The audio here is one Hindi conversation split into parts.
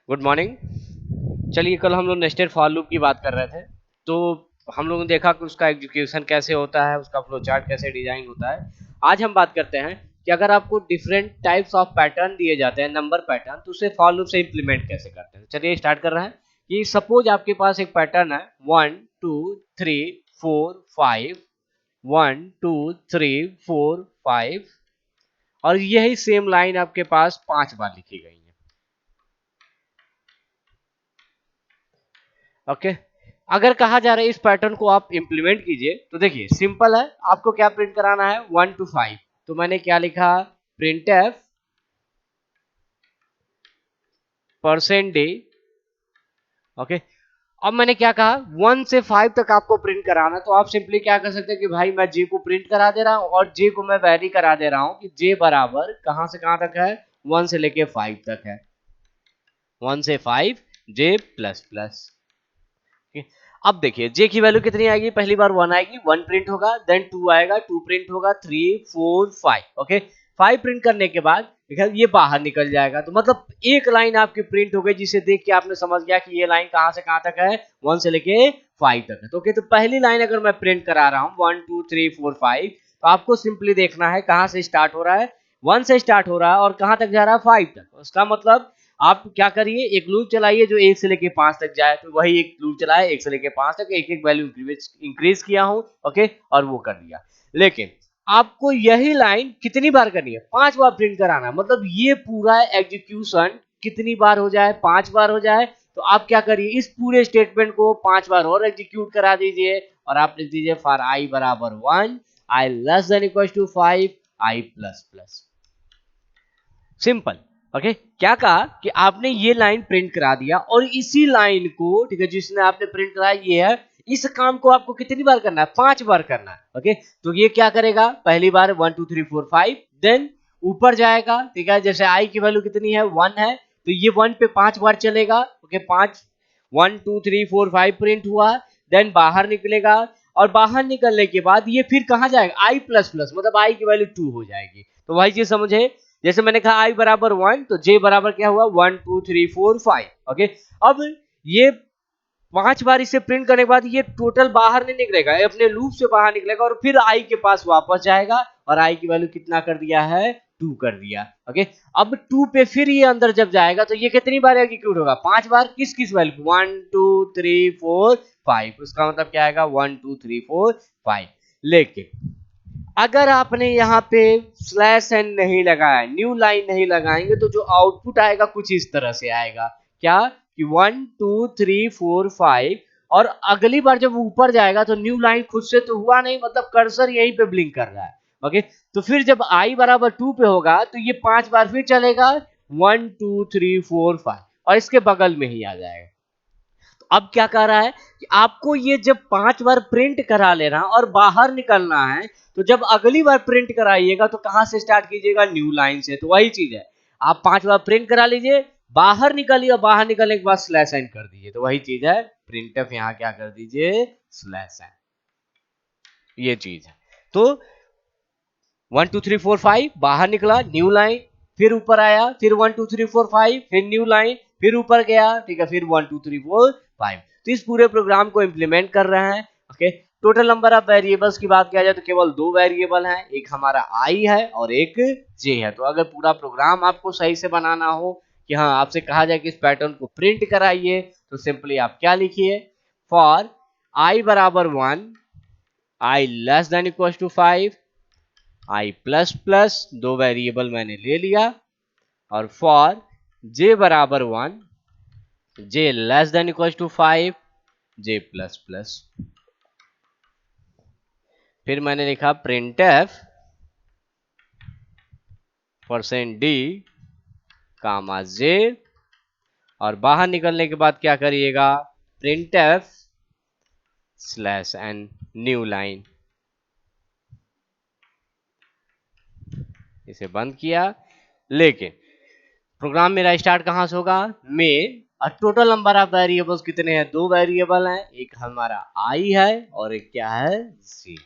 Good morning. चलिए, कल हम लोग नेस्टेड फॉर लूप की बात कर रहे थे। तो हम लोगों ने देखा कि उसका एग्जीक्यूशन कैसे होता है, उसका फ्लो चार्ट कैसे डिजाइन होता है। आज हम बात करते हैं कि अगर आपको डिफरेंट टाइप्स ऑफ पैटर्न दिए जाते हैं, नंबर पैटर्न, तो उसे फॉर लूप से इंप्लीमेंट कैसे करते हैं। चलिए स्टार्ट कर रहे हैं कि सपोज आपके पास एक पैटर्न है 1 2 3 4 5, 1 2 3 4 5, और यही सेम लाइन आपके पास 5 बार लिखी गई है। ओके, अगर कहा जा रहा है इस पैटर्न को आप इंप्लीमेंट कीजिए, तो देखिए सिंपल है। आपको क्या प्रिंट कराना है 1 to 5, तो मैंने क्या लिखा, print F percent day. Okay, अब मैंने क्या कहा 1 से 5 तक आपको प्रिंट कराना, तो आप सिंपली क्या कर सकते हैं कि भाई मैं जे को प्रिंट करा दे रहा हूं और जे को मैं वैरी करा दे रहा हूं कि जे बराबर कहां से कहां तक है, 1 से लेके 5 तक है, 1 से 5 जे प्लस प्लस। अब देखिए जे की वैल्यू कितनी आएगी, पहली बार 1 आएगी, 1 प्रिंट होगा, देन 2 आएगा, 2 प्रिंट होगा, 3 4 5। ओके, 5 प्रिंट करने के बाद ये बाहर निकल जाएगा, तो मतलब एक लाइन आपकी प्रिंट हो गई, जिसे देख के आपने समझ गया कि ये लाइन कहां से कहां तक है, 1 से लेके 5 तक है। तो ओके, तो पहली लाइन अगर मैं प्रिंट करा रहा हूं 1 2 3 4 5, तो आपको सिंपली देखना है कहां से स्टार्ट हो रहा है, 1 से स्टार्ट हो रहा है और कहां तक जा रहा है, 5 तक। उसका मतलब आप क्या करिए, एक लूप चलाइए जो 1 से लेके 5 तक जाए, तो वही एक लूप चलाए 1 से लेके 5 तक, एक एक वैल्यू इंक्रीज किया हूं। ओके, और वो कर दिया। लेकिन आपको यही लाइन कितनी बार करनी है, 5 बार प्रिंट कराना, मतलब ये पूरा एग्जीक्यूशन कितनी बार हो जाए, 5 बार हो जाए। तो आप क्या करिए, इस पूरे स्टेटमेंट को 5 बार और एग्जीक्यूट करा दीजिए, और आप लिख दीजिए फॉर आई बराबर 1, I less than equal to 5, I plus plus. Simple. Okay, क्या कहा कि आपने ये लाइन प्रिंट करा दिया, और इसी लाइन को, ठीक है, जिसने आपने प्रिंट कराया ये है, इस काम को आपको कितनी बार करना है, 5 बार करना है। ओके, तो ये क्या करेगा, पहली बार 1 2 3 4 5, देन ऊपर जाएगा, ठीक है, जैसे आई की वैल्यू कितनी है 1 है, तो ये 1 पे 5 बार चलेगा। ओके, 5 1 2 3 4 5 प्रिंट हुआ, देन बाहर निकलेगा, और बाहर निकलने के बाद ये फिर कहां जाएगा, आई प्लस प्लस, मतलब आई की वैल्यू 2 हो जाएगी। तो वही चीज समझे, जैसे मैंने कहा आई बराबर 1, तो जे बराबर क्या हुआ 1 2 3 4 5। ओके, अब ये 5 बार इसे प्रिंट करने के बाद ये टोटल बाहर नहीं निकलेगा, ये अपने लूप से बाहर निकलेगा और फिर आई के पास वापस जाएगा, और आई की वैल्यू कितना कर दिया है, 2 कर दिया। ओके, अब 2 पे फिर ये अंदर जब जाएगा, तो ये कितनी बार एग्जीक्यूट होगा, 5 बार, किस किस वैल्यू 1 2 3 4 5। उसका मतलब क्या आएगा 1 2 3 4 5। लेकिन अगर आपने यहाँ पे स्लैश एन नहीं लगाया, न्यू लाइन नहीं लगाएंगे, तो जो आउटपुट आएगा कुछ इस तरह से आएगा, क्या कि 1 2 3 4 5, और अगली बार जब ऊपर जाएगा तो न्यू लाइन खुद से तो हुआ नहीं, मतलब कर्सर यहीं पे ब्लिंक कर रहा है। ओके, तो फिर जब आई बराबर 2 पे होगा, तो ये 5 बार फिर चलेगा 1 2 3 4 5, और इसके बगल में ही आ जाएगा। अब क्या कर रहा है कि आपको ये जब 5 बार प्रिंट करा लेना और बाहर निकलना है, तो जब अगली बार प्रिंट कराइएगा तो कहां से स्टार्ट कीजिएगा, न्यू लाइन से। तो वही चीज है, आप 5 बार प्रिंट करा लीजिए, बाहर निकलिए, बाहर निकलने के बाद स्लैश एन कर दीजिए, तो वही चीज है, प्रिंटफ यहां क्या कर दीजिए, स्लैश एन, ये चीज है। तो 1 2 3 4 5 बाहर निकला, न्यू लाइन, फिर ऊपर आया, फिर 1 2 3 4 5, फिर न्यू लाइन, फिर ऊपर गया, ठीक है, फिर 1 2 3 4 5। तो इस पूरे प्रोग्राम को इंप्लीमेंट कर रहे हैं। Okay, total number of variables की बात किया जाए तो केवल 2 वेरिएबल हैं, एक हमारा आई है और एक जे है। तो अगर पूरा प्रोग्राम आपको सही से बनाना हो, कि हाँ आपसे कहा जाए कि इस पैटर्न को प्रिंट कराइए, तो सिंपली आप क्या लिखिए, फॉर आई बराबर 1, I less than equal to 5, I plus plus, 2 variable मैंने ले लिया, और फॉर जे बराबर 1, J less than equal to 5, J plus plus. फिर मैंने लिखा print F percent D comma J, और बाहर निकलने के बाद क्या करिएगा, print F slash N, new line. इसे बंद किया, लेकिन प्रोग्राम मेरा स्टार्ट कहां से होगा, में, और टोटल नंबर ऑफ वेरिएबल्स कितने हैं, 2 वेरिएबल हैं, एक हमारा आई है और एक क्या है, सी।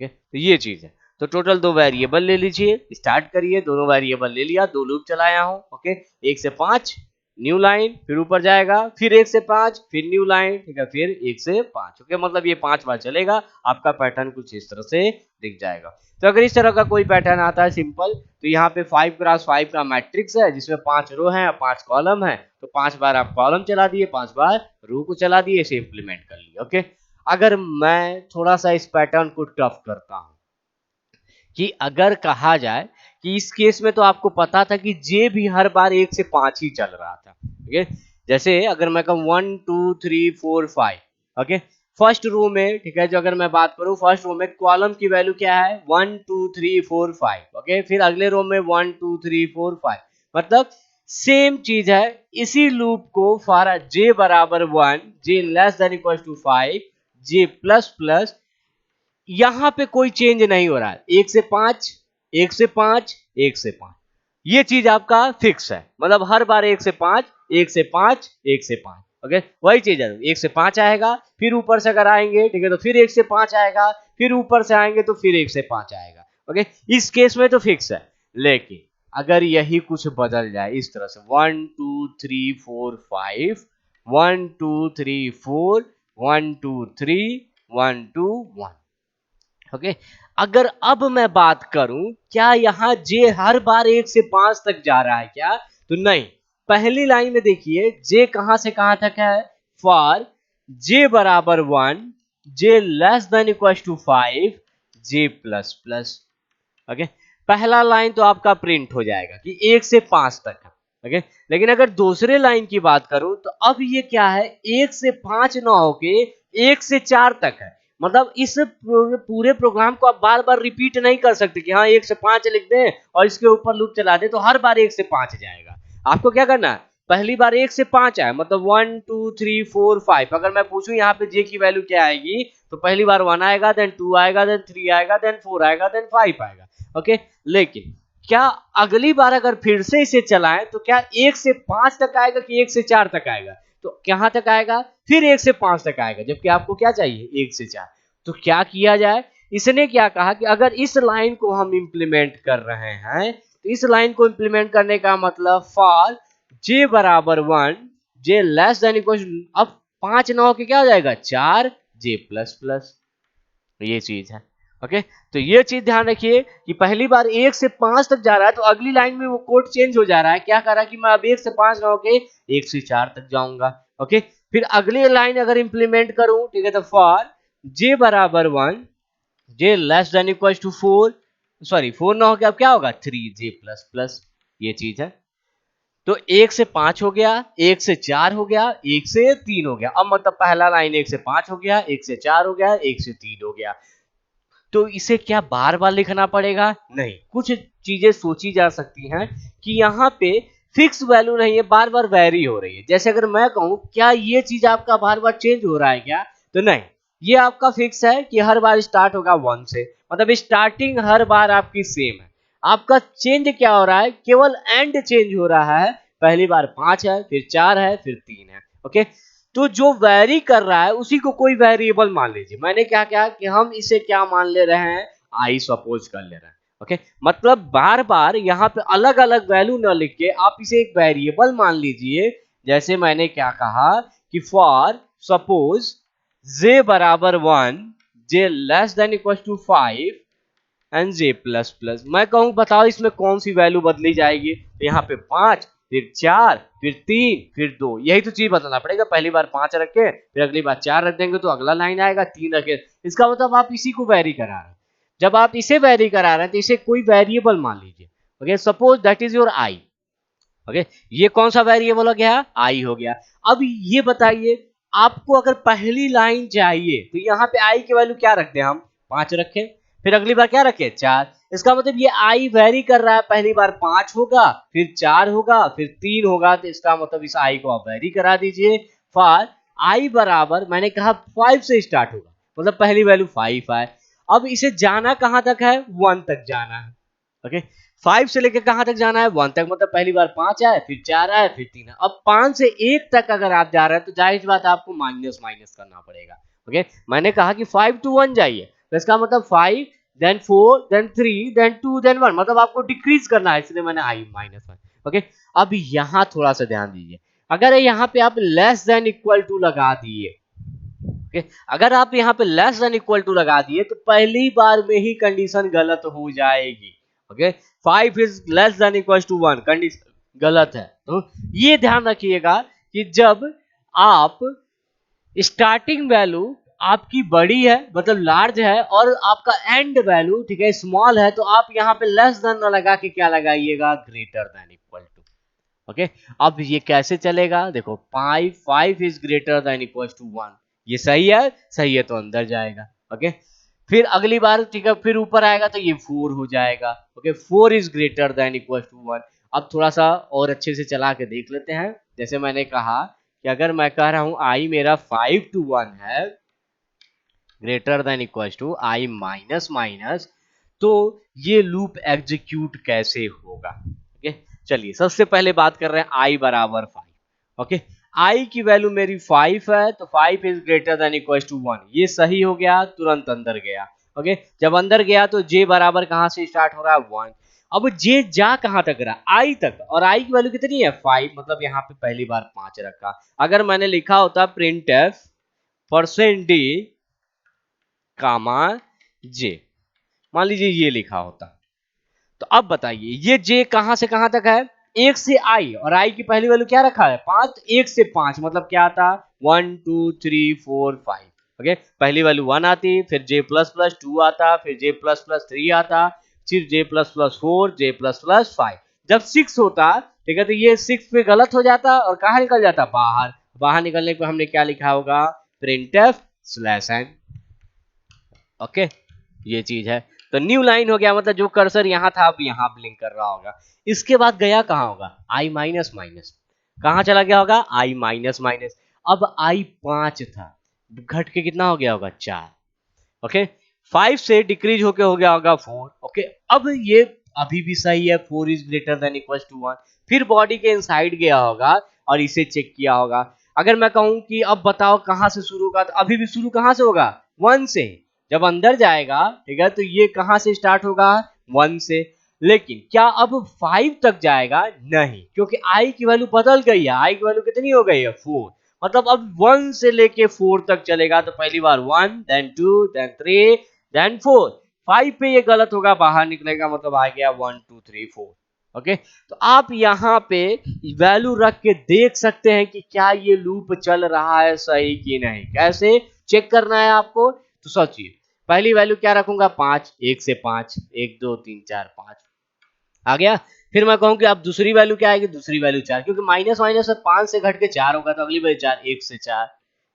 तो ये चीज है, तो टोटल 2 वेरिएबल ले लीजिए, स्टार्ट करिए, दोनों वेरिएबल ले लिया, 2 लूप चलाया हूं। ओके, 1 से 5, न्यू लाइन, फिर ऊपर जाएगा, फिर 1 से 5, फिर न्यू लाइन, ठीक है, फिर 1 से 5। ओके, मतलब ये 5 बार चलेगा, आपका पैटर्न कुछ इस तरह से दिख जाएगा। तो अगर इस तरह का कोई पैटर्न आता है सिंपल, तो यहाँ पे 5x5 का मैट्रिक्स है जिसमें 5 रो है और 5 कॉलम है, तो 5 बार आप कॉलम चला दिए, 5 बार रो को चला दिए, इसे इंप्लीमेंट कर लिए। ओके, अगर मैं थोड़ा सा इस पैटर्न को टफ करता हूं कि अगर कहा जाए कि इस केस में तो आपको पता था कि जे भी हर बार 1 से 5 ही चल रहा था। ओके, जैसे अगर मैं कहूँ 1 2 3 4 5, ओके, फर्स्ट रो में, ठीक है, जो अगर मैं बात करूं फर्स्ट रो में कॉलम की वैल्यू क्या है 1 2 3 4 5। ओके, फिर अगले रो में 1 2 3 4 5, मतलब सेम चीज है। इसी लूप को फॉर जे बराबर 1, J less than equal to 5, J plus plus, यहां पे कोई चेंज नहीं हो रहा है, 1 से 5, 1 से 5, 1 से 5, ये चीज आपका फिक्स है, मतलब हर बार 1 से 5, 1 से 5, 1 से 5। ओके, वही चीज है, 1 से 5 आएगा, फिर ऊपर से अगर आएंगे, ठीक है, तो फिर 1 से 5 आएगा, फिर ऊपर से आएंगे तो फिर 1 से 5 आएगा। ओके, इस केस में तो फिक्स है। लेकिन अगर यही कुछ बदल जाए इस तरह से 1 2 3 4 5, 1 2 3 4, 1 2 3, 1 2 1। ओके, अगर अब मैं बात करूं क्या यहां जे हर बार 1 से 5 तक जा रहा है क्या, तो नहीं। पहली लाइन में देखिए जे कहां से कहां तक है, फॉर जे बराबर 1, J less than equal to 5, J plus plus. Okay, पहला लाइन तो आपका प्रिंट हो जाएगा कि 1 से 5 तक है। ओके, लेकिन अगर दूसरे लाइन की बात करूं तो अब ये क्या है, 1 से 5 ना होके 1 से 4 तक है। मतलब इस पूरे प्रोग्राम को आप बार बार रिपीट नहीं कर सकते कि हाँ 1 से 5 लिख दें और इसके ऊपर लूप चला दें तो हर बार 1 से 5 जाएगा। आपको क्या करना है, पहली बार 1 से 5 आए, मतलब 1 2 3 4 5, अगर मैं पूछूं यहाँ पे जे की वैल्यू क्या आएगी, तो पहली बार 1 आएगा, देन 2 आएगा, देन 3 आएगा, देन 4 आएगा, देन 5 आएगा। ओके, लेकिन क्या अगली बार अगर फिर से इसे चलाएं तो क्या 1 से 5 तक आएगा कि 1 से 4 तक आएगा, तो कहां तक आएगा, फिर 1 से 5 तक आएगा, जबकि आपको क्या चाहिए 1 से 4। तो क्या किया जाए, इसने क्या कहा कि अगर इस लाइन को हम इंप्लीमेंट कर रहे हैं, तो इस लाइन को इंप्लीमेंट करने का मतलब फॉर जे बराबर 1, जे लेस देन इक्वल, अब 5 ना होके क्या हो जाएगा 4, जे प्लस प्लस, ये चीज है। ओके, तो ये चीज ध्यान रखिए कि पहली बार 1 से 5 तक जा रहा है तो अगली लाइन में वो कोड चेंज हो जा रहा है, क्या कर रहा है कि मैं अब 1 से 5 ना होके 1 से 4 तक जाऊंगा। ओके, फिर अगली लाइन अगर इंप्लीमेंट करूं, ठीक है, तो फॉर जे बराबर 1, J less than equal to 4, sorry 4 ना होके अब क्या होगा 3, जे प्लस प्लस, ये चीज है। तो 1 से 5 हो गया, 1 से 4 हो गया, 1 से 3 हो गया, अब मतलब पहला लाइन 1 से 5 हो गया, 1 से 4 हो गया, 1 से 3 हो गया। तो इसे क्या बार बार लिखना पड़ेगा, नहीं, कुछ चीजें सोची जा सकती हैं कि यहाँ पे फिक्स वैल्यू नहीं है, बार बार वेरी हो रही है। जैसे अगर मैं कहूँ क्या ये चीज आपका बार बार चेंज हो रहा है क्या, तो नहीं, ये आपका फिक्स है कि हर बार स्टार्ट होगा 1 से, मतलब स्टार्टिंग हर बार आपकी सेम है। आपका चेंज क्या हो रहा है, केवल एंड चेंज हो रहा है, पहली बार 5 है, फिर 4 है, फिर 3 है। ओके, तो जो वैरी कर रहा है उसी को कोई वेरिएबल मान लीजिए। मैंने क्या किया कि हम इसे क्या मान ले रहे हैं, आई सपोज कर ले रहे हैं। ओके, मतलब बार बार यहाँ पे अलग अलग वैल्यू न लिख के आप इसे एक वेरिएबल मान लीजिए। जैसे मैंने क्या कहा कि फॉर सपोज जे बराबर 1, J less than equal to 5 and J plus plus, मैं कहूँ बताओ इसमें कौन सी वैल्यू बदली जाएगी, तो यहाँ पे 5, फिर 4, फिर 3, फिर 2, यही तो चीज बदलना पड़ेगा। पहली बार 5 रखे, फिर अगली बार 4 रख देंगे तो अगला लाइन आएगा 3 रखे, इसका मतलब आप इसी को वेरी करा रहे हैं। जब आप इसे वेरी करा रहे हैं तो इसे कोई वेरिएबल मान लीजिए। Okay, suppose that is your I. Okay, ये कौन सा वेरिएबल हो गया, आई हो गया। अब ये बताइए आपको अगर पहली लाइन चाहिए तो यहाँ पे आई की वैल्यू क्या रखते हैं हम, 5 रखें, फिर अगली बार क्या रखें 4। इसका मतलब ये आई वेरी कर रहा है, पहली बार 5 होगा, फिर 4 होगा, फिर 3 होगा, तो इसका मतलब इस आई को आप वेरी करा दीजिए। फॉर आई बराबर मैंने कहा 5 से स्टार्ट होगा, मतलब पहली वैल्यू 5 है। अब इसे जाना कहां तक है, 1 तक जाना है। ओके, 5 से लेकर कहां तक जाना है, 1 तक, मतलब पहली बार 5 आए, फिर 4 आए, फिर 3 आए। अब 5 से 1 तक अगर आप जा रहे हैं तो जाहिर बात आपको माइनस माइनस करना पड़ेगा। ओके, मैंने कहा कि 5 to 1 जाइए, तो इसका मतलब 5 देन 4 देन 3 देन 2 देन 1, मतलब आपको डिक्रीज करना है, इसलिए मैंने आई -1। ओके, अब यहाँ थोड़ा सा ध्यान दीजिए, अगर यहाँ पे आप लेस देन इक्वल टू लगा दिए, ओके, अगर आप यहाँ पे लेस देन इक्वल टू लगा दिए तो पहली बार में ही कंडीशन गलत हो जाएगी। Okay, 5 is less than equal to 1, condition गलत है। तो ये ध्यान रखिएगा कि जब आप स्टार्टिंग वैल्यू आपकी बड़ी है मतलब लार्ज है और आपका एंड वैल्यू ठीक है स्मॉल है, तो आप यहाँ पे लेस देन न लगा के क्या लगाइएगा, greater than equal to. Okay, अब ये कैसे चलेगा, देखो 5 is greater than equal to 1, ये सही है, सही है तो अंदर जाएगा। ओके, फिर अगली बार ठीक है फिर ऊपर आएगा तो ये 4 हो जाएगा। Okay, 4 is greater than equal to 1। अब थोड़ा सा और अच्छे से चला के देख लेते हैं। जैसे मैंने कहा कि अगर मैं कह रहा हूं आई मेरा 5 to 1 है greater than equal to i minus minus, तो ये लूप एग्जीक्यूट कैसे होगा। ओके, चलिए सबसे पहले बात कर रहे हैं आई बराबर 5। ओके, आई की वैल्यू मेरी 5 है तो 5 is greater than equal to 1, ये सही हो गया, तुरंत अंदर गया। ओके, जब अंदर गया तो जे बराबर कहां से स्टार्ट हो रहा है, 1। अब जे जा कहां तक रहा, आई तक, और आई की वैल्यू कितनी है 5, मतलब यहाँ पे पहली बार 5 रखा। अगर मैंने लिखा होता print F percent D comma जे, मान लीजिए ये लिखा होता, तो अब बताइए ये जे कहां से कहां तक है, 1 से आई, और आई की पहली वैल्यू क्या रखा है 5, 1 से 5 मतलब क्या आता 1 2 3 4 5। ओके, पहली वैल्यू 1 आती, फिर जे प्लस प्लस 2 आता, फिर जे प्लस प्लस 3 आता, फिर जे प्लस प्लस 4, जे प्लस प्लस 5। जब 6 होता ठीक है तो ये 6 पे गलत हो जाता और कहां निकल जाता, बाहर। बाहर निकलने पर हमने क्या लिखा होगा, प्रिंटफ स्लैश एन। ओके, ये चीज है, तो न्यू लाइन हो गया, मतलब जो कर्सर यहाँ था अब यहाँ ब्लिंक कर रहा होगा। इसके बाद गया कहाँ होगा, आई माइनस माइनस, कहाँ चला गया होगा, आई माइनस माइनस। अब आई 5 था, घट के कितना हो गया होगा 4। ओके, 5 से डिक्रीज होके हो गया होगा 4। ओके, अब ये अभी भी सही है, 4 is greater than equal to 1। फिर बॉडी के इनसाइड गया होगा और इसे चेक किया होगा। अगर मैं कहूं कि अब बताओ कहां से शुरू होगा, तो अभी भी शुरू कहां से होगा, 1 से। जब अंदर जाएगा ठीक है तो ये कहां से स्टार्ट होगा, 1 से। लेकिन क्या अब 5 तक जाएगा, नहीं, क्योंकि आई की वैल्यू बदल गई है, आई की वैल्यू कितनी हो गई है 4, मतलब अब 1 से लेके 4 तक चलेगा, तो पहली बार 1 देन 2 देन 3 देन 4। 5 पे ये गलत होगा, बाहर निकलेगा, मतलब आ गया 1 2 3 4। ओके, तो आप यहाँ पे वैल्यू रख के देख सकते हैं कि क्या ये लूप चल रहा है सही कि नहीं। कैसे चेक करना है आपको, तो सोचिए, पहली वैल्यू क्या रखूंगा 5, 1 से 5, 1 2 3 4 5 आ गया। फिर मैं कहूं कि अब दूसरी वैल्यू क्या आएगी, दूसरी वैल्यू 4, क्योंकि माइनस माइनस से 5 से घट के 4 होगा, तो अगली वैल्यू 4, 1 से 4,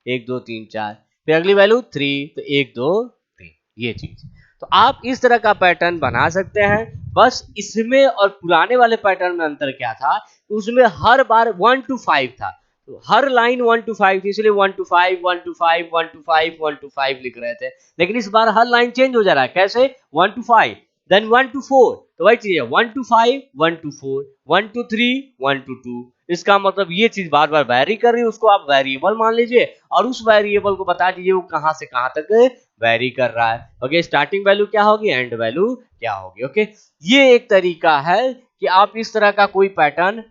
1 2 3 4, फिर अगली वैल्यू 3, तो 1 2 3, ये चीज। तो आप इस तरह का पैटर्न बना सकते हैं। बस इसमें और पुराने वाले पैटर्न में अंतर क्या था, उसमें हर बार 1 to 5 था, तो हर लाइन 1 to 5 थी, इसलिए 1 to 5 1 to 5 1 to 5 1 to 5 लिख रहे थे। लेकिन इस बार हर लाइन चेंज हो जा रहा है, कैसे 1 to 5 देन 1 to 4, तो वही चीज है 1 to 5 1 to 4 1 to 3 1 to 2। इसका मतलब ये चीज बार बार वैरी कर रही है, उसको आप वेरिएबल मान लीजिए और उस वेरिएबल को बता दीजिए वो कहां से कहां तक वैरी कर रहा है। ओके, स्टार्टिंग वैल्यू क्या होगी, एंड वैल्यू क्या होगी। ओके, ये एक तरीका है कि आप इस तरह का कोई पैटर्न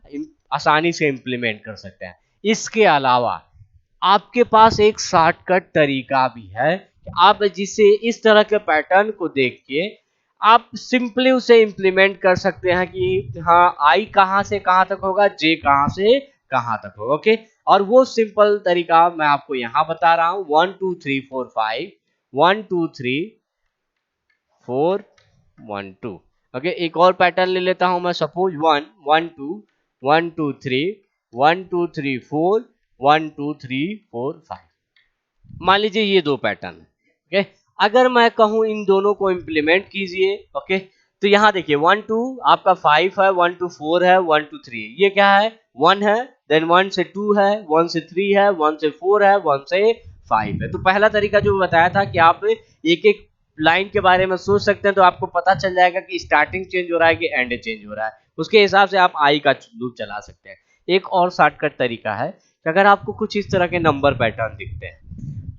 आसानी से इंप्लीमेंट कर सकते हैं। इसके अलावा आपके पास एक शॉर्टकट तरीका भी है कि आप जिससे इस तरह के पैटर्न को देख के आप सिंपली उसे इंप्लीमेंट कर सकते हैं कि हाँ आई कहां से कहां तक होगा, जे कहां से कहां तक होगा। ओके, और वो सिंपल तरीका मैं आपको यहां बता रहा हूं, 1 2 3 4 5 1 2 3 4 1 2। ओके, एक और पैटर्न ले लेता हूं मैं, सपोज 1 1 2 1 2 3 1 2 3 4 1 2 3 4 5, मान लीजिए ये दो पैटर्न। ओके, अगर मैं कहूं इन दोनों को इंप्लीमेंट कीजिए, ओके, तो यहां देखिए 1 2 आपका 5 है, 1 2 4 है, 1 2 3 ये क्या है 1 है, देन 1 से 2 है, 1 से 3 है, 1 से 4 है, 1 से 5 है। तो पहला तरीका जो बताया था कि आप एक एक लाइन के बारे में सोच सकते हैं, तो आपको पता चल जाएगा कि स्टार्टिंग चेंज हो रहा है कि एंड चेंज हो रहा है, उसके हिसाब से आप आई का लूप चला सकते हैं। एक और शॉर्टकट तरीका है कि अगर आपको कुछ इस तरह के नंबर पैटर्न दिखते हैं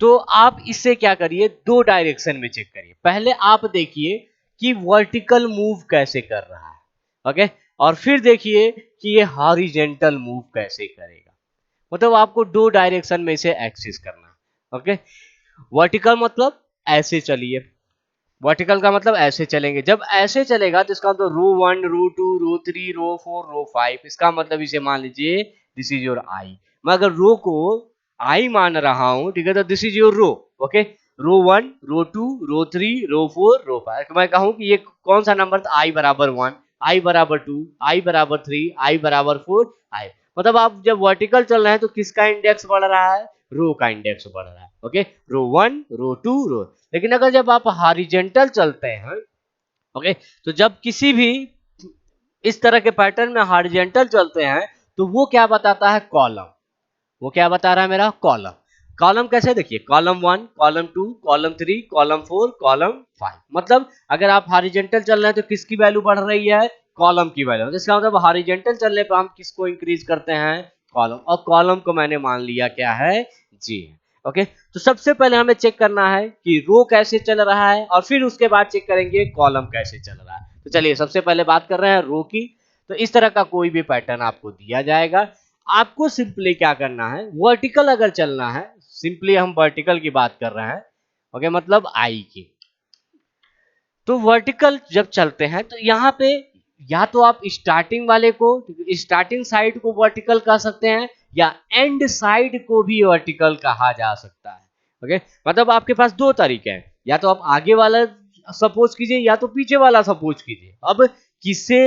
तो आप इससे क्या करिए, दो डायरेक्शन में चेक करिए। पहले आप देखिए कि वर्टिकल मूव कैसे कर रहा है। ओके, और फिर देखिए कि ये हॉरिजेंटल मूव कैसे करेगा। मतलब आपको दो डायरेक्शन में इसे एक्सेस करना है। ओके, वर्टिकल मतलब ऐसे चलिए, वर्टिकल का मतलब ऐसे चलेंगे। जब ऐसे चलेगा तो इसका मतलब रो 1 रो 2 रो 3 रो 4 रो 5, इसका मतलब इसे मान लीजिए दिस इज योर आई। मैं अगर रो को आई मान रहा हूं, ठीक है, तो this is your row. Okay, row 1 row 2 row 3 row 4 row 5। मैं कहूं कि ये कौन सा नंबर था, आई बराबर 1, आई बराबर 2, आई बराबर 3, आई बराबर 4, आई। मतलब आप जब वर्टिकल चल रहे हैं तो किसका इंडेक्स बढ़ रहा है, रो का इंडेक्स बढ़ रहा है। ओके, रो 1 रो 2 रो। लेकिन अगर जब आप हॉरिजेंटल चलते हैं, ओके, तो जब किसी भी इस तरह के पैटर्न में हॉरिजेंटल चलते हैं तो वो क्या बताता है, कॉलम। वो क्या बता रहा है मेरा, कॉलम। कॉलम कैसे, देखिए column 1 column 2 column 3 column 4 column 5। मतलब अगर आप हॉरिजेंटल चल रहे हैं तो किसकी वैल्यू बढ़ रही है, कॉलम की वैल्यू। इसका मतलब हॉरिजेंटल चलने पर हम किसको इंक्रीज करते हैं, कॉलम। और कॉलम को मैंने मान लिया क्या है, जी। ओके, तो सबसे पहले हमें चेक करना है कि रो कैसे चल रहा है और फिर उसके बाद चेक करेंगे कॉलम कैसे चल रहा है। तो चलिए सबसे पहले बात कर रहे हैं रो की। तो इस तरह का कोई भी पैटर्न आपको दिया जाएगा, आपको सिंपली क्या करना है, वर्टिकल अगर चलना है, सिंपली हम वर्टिकल की बात कर रहे हैं, ओके, मतलब आई की। तो वर्टिकल जब चलते हैं तो यहाँ पे या तो आप स्टार्टिंग वाले को, स्टार्टिंग साइड को वर्टिकल कह सकते हैं, या एंड साइड को भी वर्टिकल कहा जा सकता है। ओके, मतलब आपके पास दो तरीके हैं, या तो आप आगे वाला सपोज कीजिए या तो पीछे वाला सपोज कीजिए। अब किसे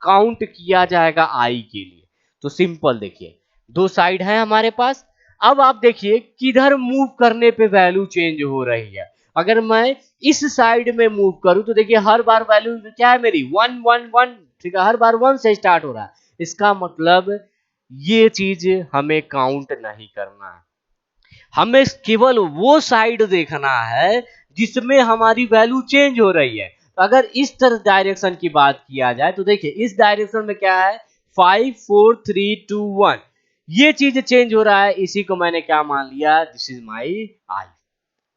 काउंट किया जाएगा आई के लिए, तो सिंपल देखिए, दो साइड है हमारे पास। अब आप देखिए किधर मूव करने पे वैल्यू चेंज हो रही है। अगर मैं इस साइड में मूव करूं तो देखिए हर बार वैल्यू क्या है मेरी, 1 1 1, ठीक है, हर बार 1 से स्टार्ट हो रहा है। इसका मतलब ये चीज हमें काउंट नहीं करना है, हमें केवल वो साइड देखना है जिसमें हमारी वैल्यू चेंज हो रही है। तो अगर इस तरह डायरेक्शन की बात किया जाए तो देखिए इस डायरेक्शन में क्या है, 5 4 3 2 1, ये चीज चेंज हो रहा है, इसी को मैंने क्या मान लिया, this is my I.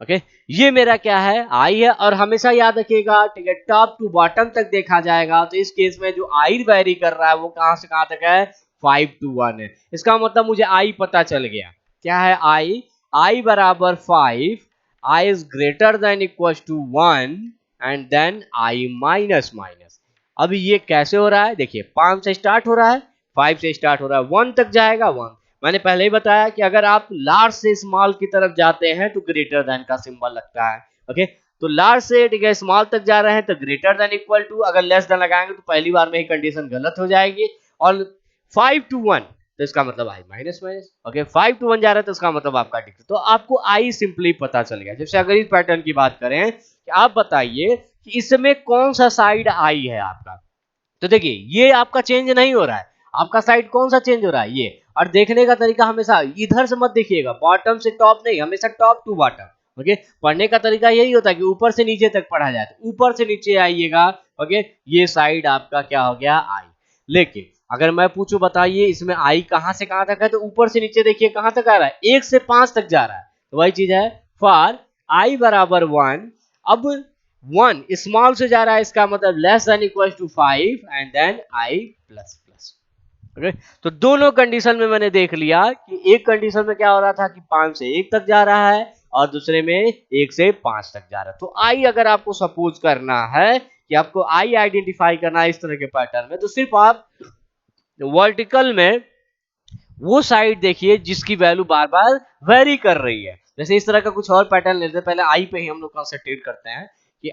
Okay, ये मेरा क्या है, आई है। और हमेशा याद रखिएगा, ठीक है, टॉप टू बॉटम तक देखा जाएगा तो इस केस में जो आई वेरी कर रहा है वो कहां से कहां तक है, 5 to 1 है। इसका मतलब मुझे आई पता चल गया, क्या है आई, आई बराबर 5, I is greater than equal to 1 and then I minus minus. अब ये कैसे हो रहा है, देखिए 5 से स्टार्ट हो रहा है, 5 से स्टार्ट हो रहा है, 1 तक जाएगा 1। मैंने पहले ही बताया कि अगर आप लार्ज से स्मॉल की तरफ जाते हैं तो ग्रेटर देन का सिंबल लगता है। ओके, तो लार्ज से, ठीक है, स्मॉल तक जा रहे हैं तो ग्रेटर देन इक्वल टू, अगर लेस देन लगाएंगे तो पहली बार में ही कंडीशन गलत हो जाएगी। और 5 to 1 तो इसका मतलब आई माइनस माइनस। ओके, 5 to 1 जा रहा है तो इसका मतलब आपका डिक्रीज। तो आपको आई सिंपली पता चल गया। जैसे अगर इस पैटर्न की बात करें कि आप बताइए कि इसमें कौन सा साइड आई है आपका, तो देखिए ये आपका चेंज नहीं हो रहा है, आपका साइड कौन सा चेंज हो रहा है, ये। और देखने का तरीका हमेशा इधर से मत देखिएगा, बॉटम से टॉप नहीं, हमेशा टॉप टू बॉटम। ओके, पढ़ने का तरीका यही होता है कि ऊपर से नीचे तक पढ़ा जाए, तो ऊपर से नीचे आइएगा। ओके, ये साइड आपका क्या हो गया, आई। लेकिन अगर मैं पूछूं बताइए इसमें आई कहां से कहां तक है, तो ऊपर से नीचे देखिए कहां तक आ रहा है, 1 से 5 तक जा रहा है। तो वही चीज है, फॉर आई बराबर 1। अब 1 स्मॉल से जा रहा है, इसका मतलब less than equal to 5 and then i plus plus. Okay, तो दोनों कंडीशन में मैंने देख लिया कि एक कंडीशन में क्या हो रहा था कि 5 से 1 तक जा रहा है और दूसरे में 1 से 5 तक जा रहा है। तो आई अगर आपको सपोज करना है कि आपको आई आइडेंटिफाई करना है इस तरह के पैटर्न में, तो सिर्फ आप वर्टिकल में वो साइड देखिए जिसकी वैल्यू बार बार वेरी कर रही है। जैसे इस तरह का कुछ और पैटर्न लेते हैं, पहले आई पे ही हम लोग कंसंट्रेट करते हैं कि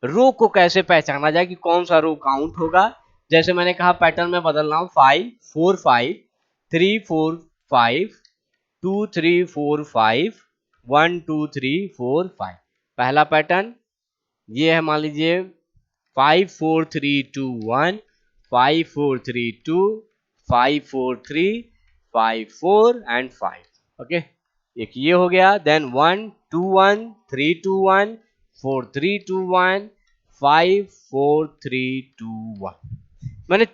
रो को कैसे पहचाना जाए कि कौन सा रो काउंट होगा। जैसे मैंने कहा पैटर्न में बदल रहा हूं, 5 4 5 3 4 5 2 3 4 5 1 2 3 4 5। पहला पैटर्न ये है, मान लीजिए 5 4 3 2 1 5 4 3 2 5 4 3 5 4 एंड 5। ओके, एक ये हो गया। देन 1 2 1 3 2 1 4 3 2 1 5 4 3 2 1। मैंने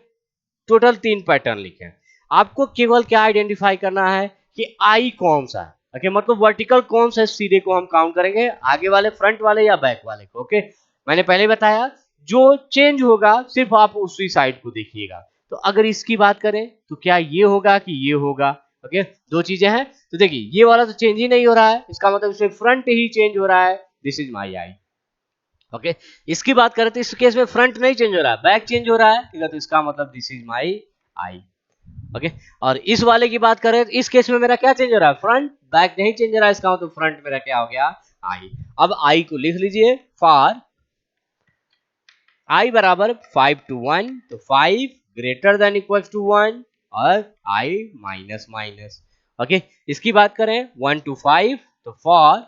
टोटल 3 पैटर्न लिखे हैं। आपको केवल क्या आइडेंटिफाई करना है कि आई कौन सा है। ओके, मतलब वर्टिकल कौन सा सीधे को हम काउंट करेंगे, आगे वाले, फ्रंट वाले या बैक वाले को। ओके, मैंने पहले बताया जो चेंज होगा सिर्फ आप उसी साइड को देखिएगा। तो अगर इसकी बात करें तो क्या ये होगा कि ये होगा? ओके, दो चीजें हैं। तो देखिए ये वाला तो चेंज ही नहीं हो रहा है, इसका मतलब सिर्फ फ्रंट ही चेंज हो रहा है, this is my I. Okay, इसकी बात करें तो इस केस में फ्रंट नहीं चेंज हो रहा है, बैक चेंज हो रहा है, ठीक है, तो इसका मतलब this is my I. Okay, और इस वाले की बात करें तो इस केस में मेरा क्या चेंज हो रहा है, फ्रंट, बैक नहीं चेंज हो रहा है, इसका मतलब फ्रंट मेरा क्या हो गया, आई। अब आई को लिख लीजिए, फॉर आई बराबर 5 to 1, तो 5 ग्रेटर देन इक्वल टू 1 और आई माइनस माइनस। ओके, इसकी बात करें 1 to 5, तो फॉर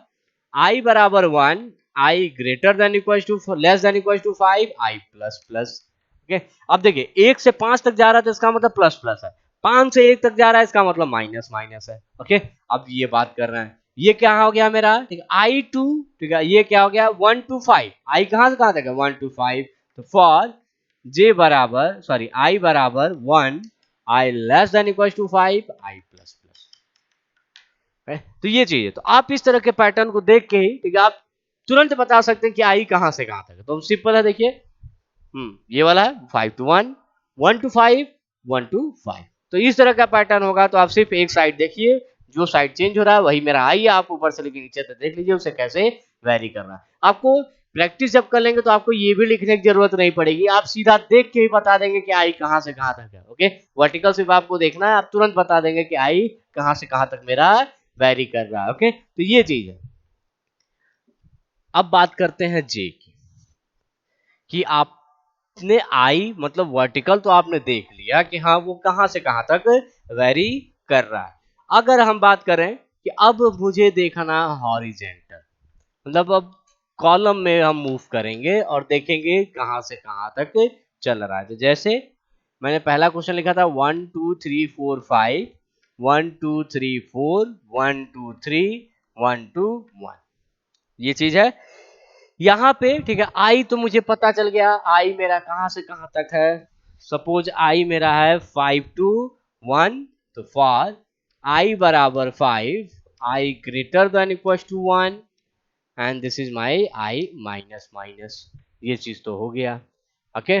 आई बराबर 1, I greater than equal to less than equal to 5, I plus plus. Okay, अब देखिए 1 से 5 तक जा रहा है तो इसका मतलब प्लस प्लस है, 5 से 1 तक जा रहा है इसका मतलब माइनस माइनस है। ओके, अब ये बात कर रहे हैं, ये क्या हो गया मेरा, ठीक है, आई टू, ठीक है, ये क्या हो गया 1 to 5, आई कहां से कहां तक है 1 to 5, तो फॉर जे बराबर सॉरी आई बराबर 1, I less than equal to 5, I plus plus. तो ये चीज है, तो आप इस तरह के पैटर्न को देख के ही, ठीक है, आप तुरंत बता सकते हैं कि आई कहां से कहां तक है। तो सिंपल है, देखिए ये वाला है 5 to 1, 1 to 5, 1 to 5, तो इस तरह का पैटर्न होगा। तो आप सिर्फ एक साइड देखिए, जो साइड चेंज हो रहा है वही मेरा आई है, आप ऊपर से लेकर नीचे तक देख लीजिए उसे कैसे वेरी कर रहा है। आपको प्रैक्टिस जब कर लेंगे तो आपको ये भी लिखने की जरूरत नहीं पड़ेगी, आप सीधा देख के ही बता देंगे कि आई कहां से कहां तक है। ओके, वर्टिकल सिर्फ आपको देखना है, आप तुरंत बता देंगे कि आई कहां से कहां तक मेरा वेरी कर रहा है। ओके, तो ये चीज है। अब बात करते हैं जे की, कि आपने आई मतलब वर्टिकल तो आपने देख लिया कि हाँ वो कहां से कहां तक वेरी कर रहा है। अगर हम बात करें कि अब मुझे देखना हॉरिजेंटल, मतलब अब कॉलम में हम मूव करेंगे और देखेंगे कहां से कहां तक चल रहा है। तो जैसे मैंने पहला क्वेश्चन लिखा था 1 2 3 4 5, 1 2 3 4, 1 2 3, 1 2 1, ये चीज है यहाँ पे, ठीक है। आई तो मुझे पता चल गया, आई मेरा कहां से कहां तक है, सपोज आई मेरा है 5 to 1, तो फॉर आई बराबर 5, I greater than equal to 1 and this is my I minus minus, ये चीज तो हो गया। ओके,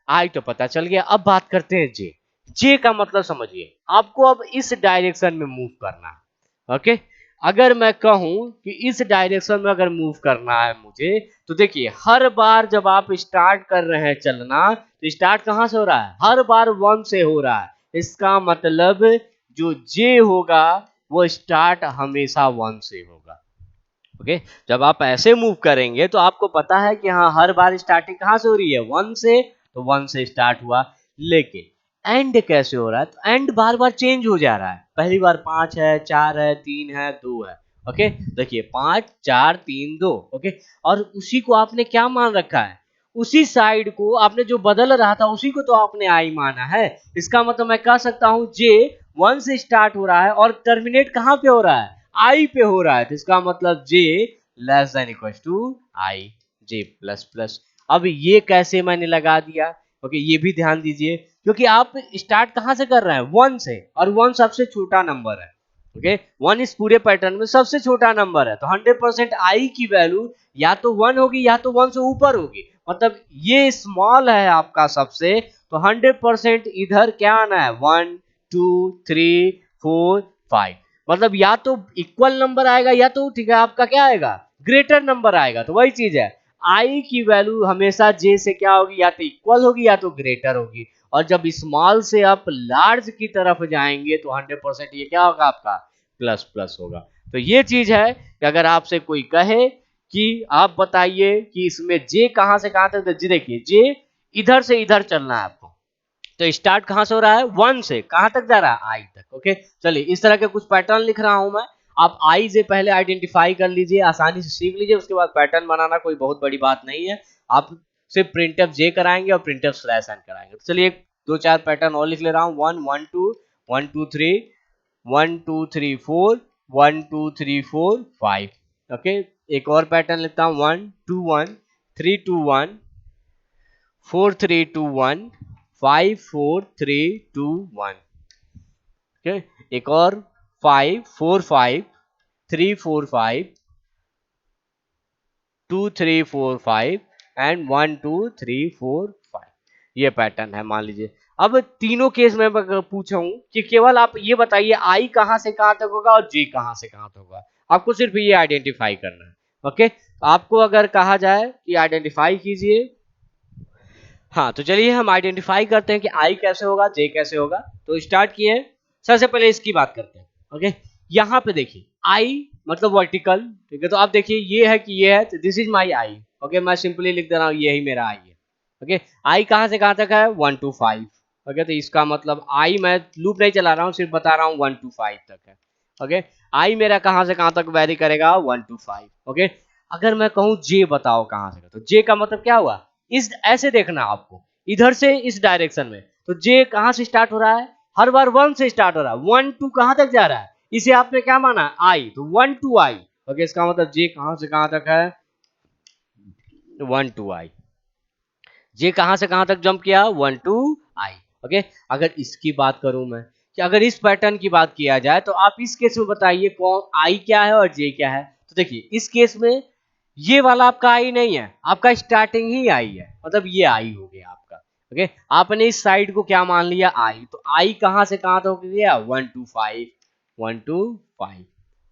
आई तो पता चल गया। अब बात करते हैं जे। जे का मतलब समझिए, आपको अब इस डायरेक्शन में मूव करना है। ओके, अगर मैं कहूं कि इस डायरेक्शन में अगर मूव करना है मुझे, तो देखिए हर बार जब आप स्टार्ट कर रहे हैं चलना, तो स्टार्ट कहां से हो रहा है, हर बार 1 से हो रहा है। इसका मतलब जो जे होगा वो स्टार्ट हमेशा 1 से होगा। ओके, जब आप ऐसे मूव करेंगे तो आपको पता है कि हाँ हर बार स्टार्टिंग कहां से हो रही है 1 से, तो 1 से स्टार्ट हुआ। लेकिन एंड कैसे हो रहा है, तो एंड बार बार चेंज हो जा रहा है, पहली बार 5 है, 4 है, 3 है, 2 है। ओके, देखिए 5 4 3 2। ओके, और उसी को आपने क्या मान रखा है, उसी साइड को आपने जो बदल रहा था उसी को तो आपने आई माना है। इसका मतलब मैं कह सकता हूं जे 1 से स्टार्ट हो रहा है और टर्मिनेट कहां पे हो रहा है, आई पे हो रहा है, तो इसका मतलब J less than equal to I, J plus plus. अब ये कैसे मैंने लगा दिया, ओके, ये भी ध्यान दीजिए, क्योंकि आप स्टार्ट कहां से कर रहे हैं 1 से, और 1 सबसे छोटा नंबर है। ओके, 1 इस पूरे पैटर्न में सबसे छोटा नंबर है, तो 100% आई की वैल्यू या तो 1 होगी या तो 1 से ऊपर होगी, मतलब ये स्मॉल है आपका सबसे, तो 100% इधर क्या आना है 1 2 3 4 5, मतलब या तो इक्वल नंबर आएगा या तो ठीक है आपका क्या आएगा ग्रेटर नंबर आएगा। तो वही चीज है, आई की वैल्यू हमेशा जे से क्या होगी, या तो इक्वल होगी या तो ग्रेटर होगी, और जब स्मॉल से आप लार्ज की तरफ जाएंगे तो 100% ये क्या होगा आपका प्लस प्लस होगा। तो ये चीज है कि अगर आपसे कोई कहे कि आप बताइए कि इसमें जे कहां से कहां तक, तो जी देखिए जे इधर से इधर चलना है आपको, तो स्टार्ट कहां से हो रहा है 1 से, कहां तक जा रहा है आई तक। ओके, चलिए इस तरह के कुछ पैटर्न लिख रहा हूं मैं, आप आई से पहले आइडेंटिफाई कर लीजिए, आसानी से सीख लीजिए, उसके बाद पैटर्न बनाना कोई बहुत बड़ी बात नहीं है। आप सिर्फ प्रिंटफ जे कराएंगे और प्रिंटफ स्लैश एन कराएंगे। तो चलिए दो चार पैटर्न और लिख ले रहा हूँ, 1 1 2 1 2 3 1 2 3 4 1 2 3 4 5। ओके, एक और पैटर्न लिखता हूँ 1 2 1 3 2 1 4 3 2 1 5 4 3 2 1। ओके, एक और 5 4 5 3 4 5 2 3 4 5 एंड 1 2 3 4 5, ये पैटर्न है मान लीजिए। अब तीनों केस में पूछा हूं कि केवल आप ये बताइए आई कहां से कहां तक होगा और जे कहां से कहां तक होगा, आपको सिर्फ ये आइडेंटिफाई करना है। ओके, आपको अगर कहा जाए कि आइडेंटिफाई कीजिए, हाँ तो चलिए हम आइडेंटिफाई करते हैं कि आई कैसे होगा, जे कैसे होगा। तो स्टार्ट किए, सबसे पहले इसकी बात करते हैं। ओके, यहाँ पे देखिए आई मतलब वर्टिकल, ठीक है, तो आप देखिए ये है कि ये है, तो this is my I. Okay, मैं सिंपली लिख दे रहा हूँ यही मेरा आई है। ओके, आई कहाँ से कहाँ तक है, 1 to 5। ओके, तो इसका मतलब आई, मैं लूप नहीं चला रहा हूँ, सिर्फ बता रहा हूँ 1 to 5 तक है। ओके, आई मेरा कहाँ से कहाँ तक वेरी करेगा, 1 to 5। ओके, अगर मैं कहूँ जे बताओ कहाँ से, तो जे का मतलब क्या हुआ, इस ऐसे देखना आपको, इधर से इस डायरेक्शन में, तो जे कहां से स्टार्ट हो रहा है, हर बार 1 से स्टार्ट हो रहा है, 1 टू कहां तक जा रहा है, इसे आपने क्या माना, आई, तो 1 टू आई। ओके, इसका मतलब जे कहां से कहां तक है, 1 टू आई। जे कहां से कहां तक जंप किया, 1 टू आई। ओके, अगर इसकी बात करूं मैं, कि अगर इस पैटर्न की बात किया जाए, तो आप इस केस में बताइए कौन आई क्या है और जे क्या है। तो देखिए इस केस में ये वाला आपका आई नहीं है, आपका स्टार्टिंग ही आई है, मतलब ये आई हो गया आपका। ओके, आपने इस साइड को क्या मान लिया, आई, तो आई कहां से कहां तक गया, 1 टू 5, 1 टू 5।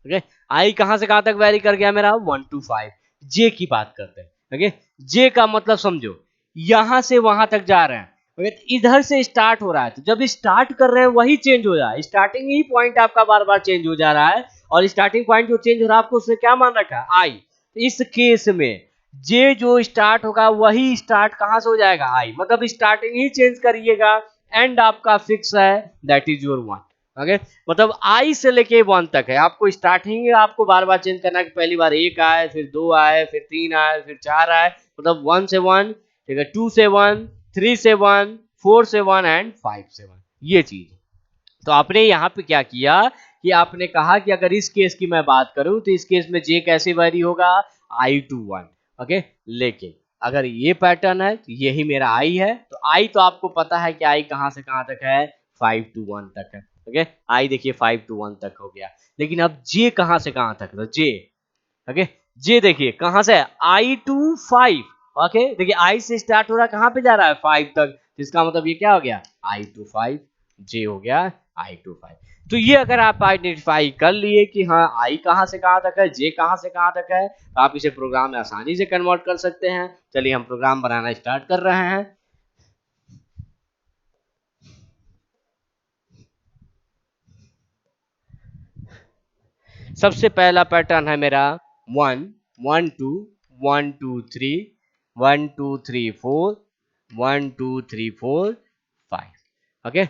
ओके, आई कहां से कहां तक वेरी कर गया मेरा, 1 टू 5। जे की बात करते हैं। ओके, जे का मतलब समझो, यहां से वहां तक जा रहे हैं। ओके, इधर से स्टार्ट हो रहा है, तो जब स्टार्ट कर रहे हैं वही चेंज हो रहा है, स्टार्टिंग ही पॉइंट आपका बार बार चेंज हो जा रहा है, और स्टार्टिंग पॉइंट जो चेंज हो रहा है आपको उसने क्या मान रखा है, आई। इस केस में जे जो स्टार्ट होगा वही स्टार्ट कहां से हो जाएगा, आई, मतलब स्टार्टिंग ही चेंज करिएगा, एंड आपका फिक्स है, दैट इज योर 1। ओके, मतलब आई से लेके 1 तक है, आपको स्टार्टिंग आपको बार बार चेंज करना है, कि पहली बार 1 आए, फिर 2 आए, फिर 3 आए, फिर 4 आए, मतलब 1 से 1, ठीक है, 2 से 1, 3 से 1, 4 से 1 एंड 5 से 1, ये चीज। तो आपने यहाँ पे क्या किया कि आपने कहा कि अगर इस केस की मैं बात करूं, तो इस केस में जे कैसे वेरी होगा, आई टू 1। ओके, लेकिन अगर ये पैटर्न है तो यही मेरा आई है, तो आई तो आपको पता है कि आई कहां से कहां तक है, 5 to 1 तक है। ओके, आई देखिए 5 to 1 तक हो गया, लेकिन अब जे कहां से कहां तक, तो जे, ओके, जे देखिए कहां से, आई टू 5। ओके, देखिए आई से स्टार्ट हो रहा है, कहां पे जा रहा है, 5 तक, इसका मतलब ये क्या हो गया, आई टू 5, जे हो गया आई टू 5। तो ये अगर आप आइडेंटिफाई कर लिए कि हाँ आई कहां से कहां तक है, जे कहां से कहां तक है, तो आप इसे प्रोग्राम में आसानी से कन्वर्ट कर सकते हैं। चलिए हम प्रोग्राम बनाना स्टार्ट कर रहे हैं। सबसे पहला पैटर्न है मेरा 1 1 2 1 2 3 1 2 3 4 1 2 3 4 5। ओके,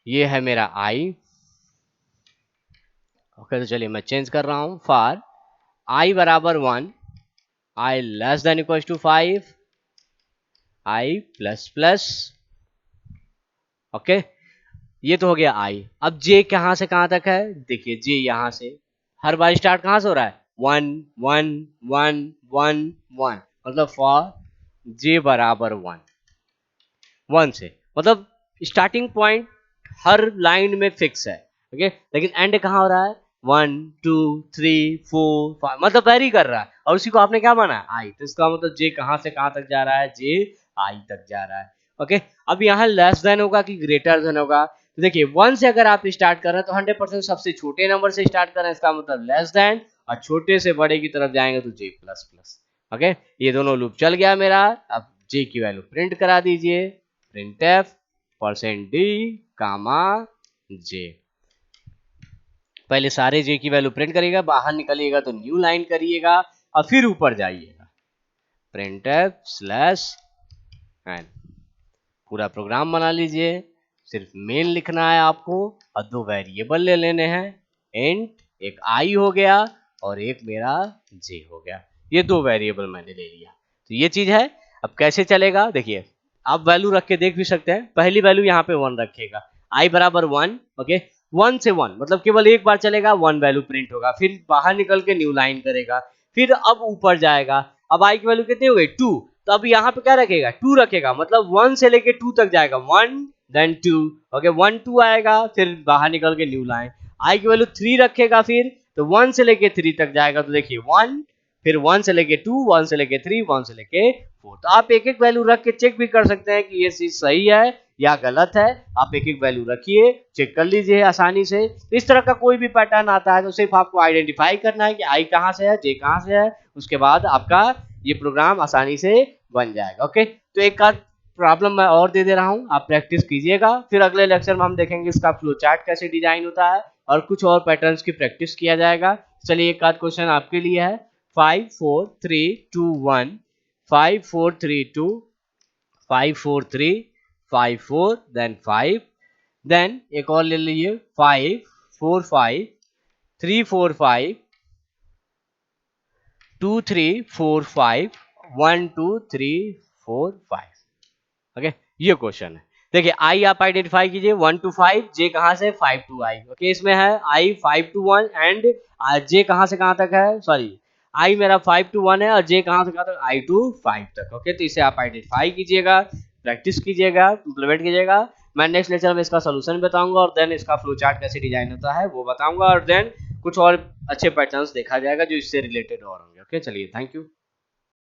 ये है मेरा आई। ओके, तो चलिए मैं चेंज कर रहा हूं, फॉर आई बराबर 1, I less than equal to 5, I plus plus. Okay, ये तो हो गया आई। अब जे कहां से कहां तक है, देखिए जे यहां से हर बार स्टार्ट कहां से हो रहा है, 1 1 1 1 1, मतलब फॉर जे बराबर 1, 1 से, मतलब स्टार्टिंग पॉइंट हर लाइन में फिक्स है। ओके, लेकिन एंड कहां हो रहा है, 1 2 3 4 5, मतलब वेरी कर रहा है, और उसी को आपने क्या माना, आई, तो इसका मतलब जे कहां से कहां तक जा रहा है, जे आई तक जा रहा है। ओके, अब यहाँ लेस देन होगा कि ग्रेटर देन होगा, तो देखिए 1 से अगर आप स्टार्ट कर रहे हैं तो 100% सबसे छोटे नंबर से स्टार्ट कर रहे हैं, इसका मतलब लेस देन, और छोटे से बड़े की तरफ जाएंगे तो जे प्लस प्लस। ओके, ये दोनों लूप चल गया मेरा। अब जे की वैल्यू प्रिंट करा दीजिए, printf %d कामा जे। पहले सारे जे की वैल्यू प्रिंट करिएगा, बाहर निकलिएगा तो न्यू लाइन करिएगा, और फिर ऊपर जाइएगा, printf स्लैश एन, पूरा प्रोग्राम बना लीजिए। सिर्फ मेन लिखना है आपको, और 2 वेरिएबल ले लेने हैं, इंट एक आई हो गया और एक मेरा जे हो गया, ये 2 वेरिएबल मैंने ले लिया। तो ये चीज है। अब कैसे चलेगा, देखिए आप वैल्यू रख के देख भी सकते हैं। पहली वैल्यू यहाँ पे 1 रखेगा, आई बराबर 1। ओके, 1 से 1 मतलब केवल एक बार चलेगा, 1 वैल्यू प्रिंट होगा, फिर बाहर निकल के न्यू लाइन करेगा, फिर अब ऊपर जाएगा। अब आई की वैल्यू कितनी हो गई, 2, तो अब यहाँ पे क्या रखेगा, 2 रखेगा, मतलब 1 से लेके 2 तक जाएगा, 1 देन 2। ओके, 1 2 आएगा, फिर बाहर निकल के न्यू लाइन। आई की वैल्यू 3 रखेगा, फिर तो 1 से लेके 3 तक जाएगा, तो देखिए 1, फिर 1 से लेके 2, 1 से लेके 3, 1 से लेके 4। तो आप एक एक वैल्यू रख के चेक भी कर सकते हैं कि ये चीज सही है या गलत है। आप एक एक वैल्यू रखिए, चेक कर लीजिए आसानी से। इस तरह का कोई भी पैटर्न आता है तो सिर्फ आपको आइडेंटिफाई करना है कि आई कहाँ से है, जे कहाँ से है, उसके बाद आपका ये प्रोग्राम आसानी से बन जाएगा। ओके, तो एक आध प्रॉब्लम मैं और दे दे रहा हूँ, आप प्रैक्टिस कीजिएगा। फिर अगले लेक्चर में हम देखेंगे इसका फ्लो चार्ट कैसे डिजाइन होता है और कुछ और पैटर्न्स की प्रैक्टिस किया जाएगा। चलिए एक आध क्वेश्चन आपके लिए है। 5 4 3 2 1, 5 4 3 2, 5 4 3 5 4, देन 5, देन एक और ले लीजिए 5 4 5 3 4 5 2 3 4 5 1 2 3 4 5। ओके, ये क्वेश्चन है। देखिए आई आप आइडेंटिफाई कीजिए 1 to 5, जे कहां से 5 to आई। ओके, इसमें है आई 5 to 1 एंड जे कहां से कहां तक है, सॉरी आई मेरा 5 to 1 है और जे कहां से कहां तक, आई to 5 तक। ओके, तो इसे आप आइडेंटिफाई कीजिएगा, प्रैक्टिस कीजिएगा, इंप्लीमेंट कीजिएगा। मैं नेक्स्ट लेक्चर में इसका सोल्यूशन बताऊंगा और देन इसका फ्लो चार्ट कैसे डिजाइन होता है वो बताऊंगा और देन कुछ और अच्छे पैटर्न्स देखा जाएगा जो इससे रिलेटेड और होंगे। ओके, चलिए थैंक यू।